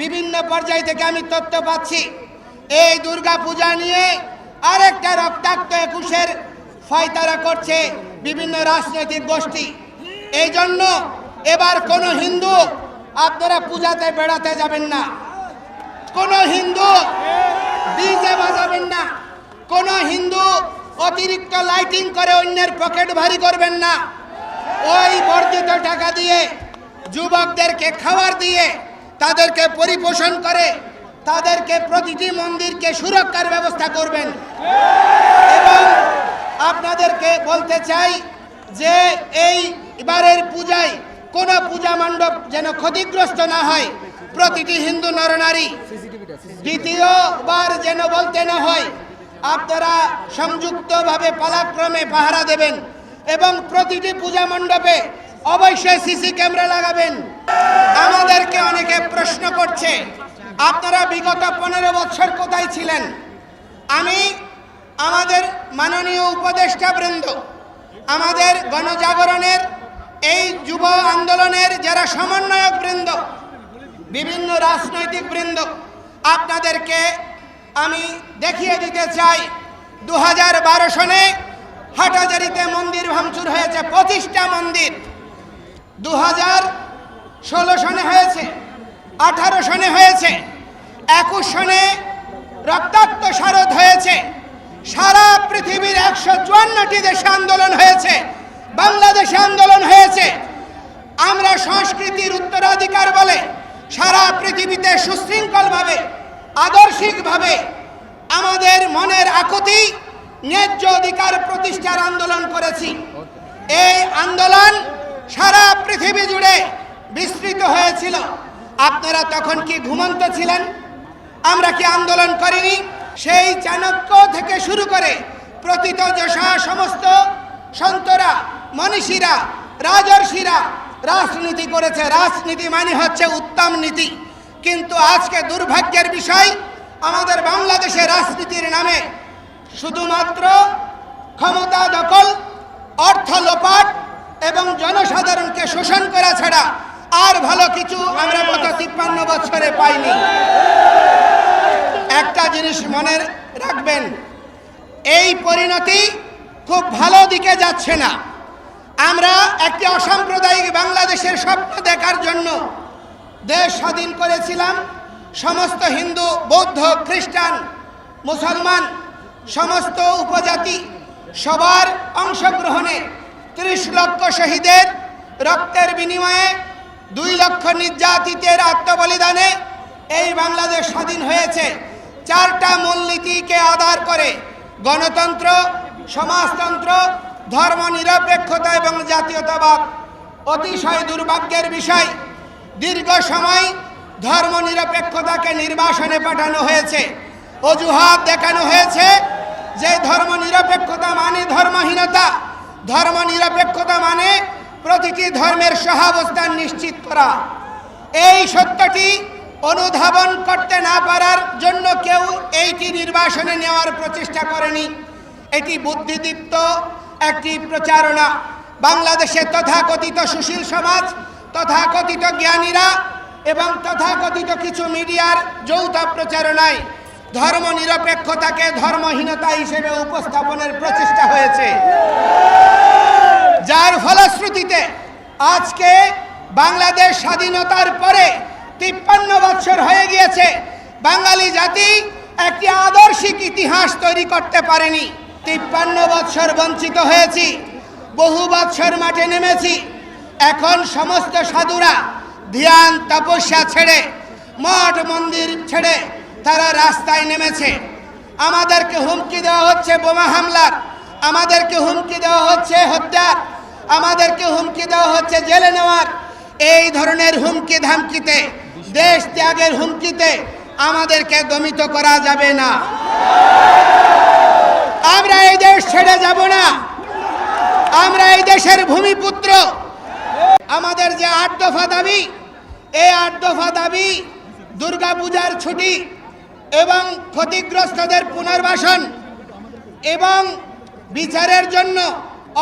বিভিন্ন পর্যায় থেকে আমি তথ্য পাচ্ছি এই দুর্গা পূজা নিয়ে আরেকটা রক্তাক্ত ২১-এর ফয়তারা করছে বিভিন্ন রাজনৈতিক গোষ্ঠী। এই জন্য এবার কোনো হিন্দু আপনারা পূজাতে বেড়াতে যাবেন না, কোনো হিন্দু ডিজে বাজাবেন না, কোনো হিন্দু অতিরিক্ত লাইটিং করে অন্যের পকেট ভারী করবেন না। ওই বর্ধিত টাকা দিয়ে যুবকদেরকে খাবার দিয়ে তাদেরকে পরিপোষণ করে তাদেরকে প্রতিটি মন্দিরকে সুরক্ষার ব্যবস্থা করবেন। এবং আপনাদেরকে বলতে চাই যে এই এবারের পূজায় কোনো পূজা মণ্ডপ যেন ক্ষতিগ্রস্ত না হয়, প্রতিটি হিন্দু নরনারী দ্বিতীয়বার যেন বলতে না হয়। আপনারা সংযুক্তভাবে পালাক্রমে পাহারা দেবেন এবং প্রতিটি পূজা মণ্ডপে অবশ্যই সিসি ক্যামেরা লাগাবেন। আমাদেরকে অনেকে প্রশ্ন করছে আপনারা বিগত ১৫ বছর কোথায় ছিলেন? আমি আমাদের মাননীয় উপদেষ্টা বৃন্দ, আমাদের গণজাগরণের এই যুব আন্দোলনের যারা সমন্বয়ক বৃন্দ, বিভিন্ন রাজনৈতিক বৃন্দ, আপনাদেরকে আমি দেখিয়ে দিতে চাই ২০১২ সনে হাটহাজারীতে মন্দির ভাঙচুর হয়েছে ২৫টা মন্দির, ২০১৬ সনে হয়েছে, ১৮ সনে হয়েছে, ২১ সনে রক্তাক্ত শারদ হয়েছে। সারা পৃথিবীর ১৫৪টি দেশে আন্দোলন হয়েছে, বাংলাদেশে আন্দোলন হয়েছে। আমরা সংস্কৃতির উত্তরাধিকার বলে সারা পৃথিবীতে সুশৃঙ্খলভাবে আদর্শিকভাবে আমাদের মনের আকুতি ন্যায্য অধিকার প্রতিষ্ঠার আন্দোলন করেছি। এই আন্দোলন সারা পৃথিবী জুড়ে বিস্তৃত হয়েছিল। আপনারা তখন কি ঘুমন্ত ছিলেন? আমরা কি আন্দোলন করিনি? সেই চাণক্য থেকে শুরু করে প্রথিতযশা সমস্ত সন্তরা, মনীষীরা, রাজর্ষিরা রাজনীতি করেছে। রাজনীতি মানে হচ্ছে উত্তম নীতি। কিন্তু আজকে দুর্ভাগ্যের বিষয়, আমাদের বাংলাদেশের রাজনীতির নামে শুধুমাত্র ক্ষমতা দখল, অর্থ লোপাট এবং জনসাধারণকে শোষণ করা ছাড়া আর ভালো কিছু আমরা গত ৫৩ বছরে পাইনি। একটা জিনিস মনে রাখবেন, এই পরিণতি খুব ভালো দিকে যাচ্ছে না। আমরা একটি অসাম্প্রদায়িক বাংলাদেশের স্বপ্ন দেখার জন্য দেশ স্বাধীন করেছিলাম। সমস্ত হিন্দু, বৌদ্ধ, খ্রিস্টান, মুসলমান, সমস্ত উপজাতি সবার অংশগ্রহণে ৩০ লক্ষ শহীদের রক্তের বিনিময়ে ২ লক্ষ নির্যাতিতের আত্মবলিদানে এই বাংলাদেশ স্বাধীন হয়েছে। ৪টা মূলনীতিকে আধার করে গণতন্ত্র, সমাজতন্ত্র, ধর্মনিরপেক্ষতা এবং জাতীয়তাবাদ। অতিশয় দুর্ভাগ্যের বিষয়, দীর্ঘ সময় ধর্মনিরপেক্ষতাকে নির্বাসনে পাঠানো হয়েছে। অজুহাত দেখানো হয়েছে যে ধর্মনিরপেক্ষতা মানে ধর্মহীনতা, ধর্মনিরপেক্ষতা মানে প্রতিটি ধর্মের সহাবস্থান নিশ্চিত করা। এই সত্যটি অনুধাবন করতে না পারার জন্য কেউ এইটি নির্বাসনে নেওয়ার প্রচেষ্টা করেনি। এটি বুদ্ধিদীপ্ত একটি প্রচারণা। বাংলাদেশে তথাকথিত সুশীল সমাজ, তথাকথিত জ্ঞানীরা এবং তথাকথিত কিছু মিডিয়ার যৌথ প্রচারণায় ধর্মনিরপেক্ষতাকে ধর্মহীনতা হিসেবে উপস্থাপনের প্রচেষ্টা হয়েছে, যার ফলশ্রুতিতে আজকে বাংলাদেশ স্বাধীনতার পরে ৫৩ বছর হয়ে গিয়েছে, বাঙালি জাতি একটি আদর্শিক ইতিহাস তৈরি করতে পারেনি। ৫৩ বছর বঞ্চিত হয়েছি, বহু বছর মাঠে নেমেছি। এখন সমস্ত সাধুরা ধ্যান তপস্যা ছেড়ে, মঠ মন্দির ছেড়ে তারা রাস্তায় নেমেছে। আমাদেরকে হুমকি দেওয়া হচ্ছে বোমা হামলার, আমাদেরকে হুমকি দেওয়া হচ্ছে হত্যার, আমাদেরকে হুমকি দেওয়া হচ্ছে জেলে নেওয়ার। এই ধরনের হুমকি ধামকিতে, দেশ ত্যাগের হুমকিতে আমাদেরকে দমিত করা যাবে না। আমরা এই দেশ ছেড়ে যাব না। আমরা এই দেশের ভূমিপুত্র। আমাদের যে ৮ দফা দাবি, এই ৮ দফা দাবি দুর্গাপূজার ছুটি এবং ক্ষতিগ্রস্তদের পুনর্বাসন এবং বিচারের জন্য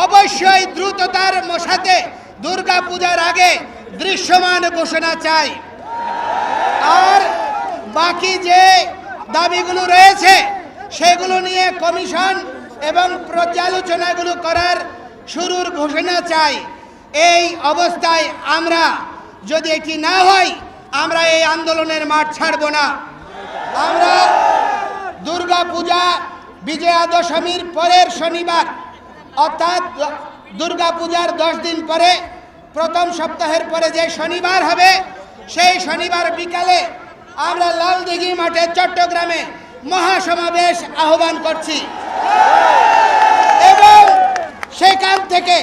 অবশ্যই দ্রুততার সাথে দুর্গাপূজার আগে দৃশ্যমান ঘোষণা চাই। আর বাকি যে দাবিগুলো রয়েছে সেগুলো নিয়ে কমিশন এবং পর্যালোচনাগুলো করার শুরুর ঘোষণা চাই। এই অবস্থায় আমরা যদি এটি না হয় আমরা এই আন্দোলনের মাঠ ছাড়ব না। আমরা দুর্গা পূজা বিজয়া দশমীর পরের শনিবার অর্থাৎ দুর্গা পূজার 10 দিন পরে প্রথম সপ্তাহের পরে যে শনিবার হবে সেই শনিবার বিকালে আমরা লালদিঘি মাঠে চট্টগ্রামে মহাসমাবেশ আহ্বান করছি এবং সেখান থেকে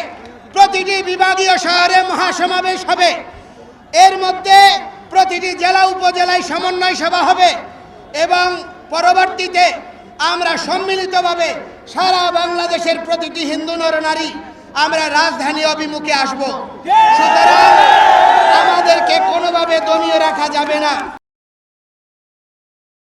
প্রতিটি বিভাগীয় শহরে মহাসমাবেশ হবে। এর মধ্যে প্রতিটি জেলা উপজেলায় সমন্বয় সভা হবে এবং পরবর্তীতে আমরা সম্মিলিতভাবে সারা বাংলাদেশের প্রতিটি হিন্দু নরনারী আমরা রাজধানী অভিমুখে আসব। সুতরাং আমাদেরকে কোনোভাবে দমিয়ে রাখা যাবে না।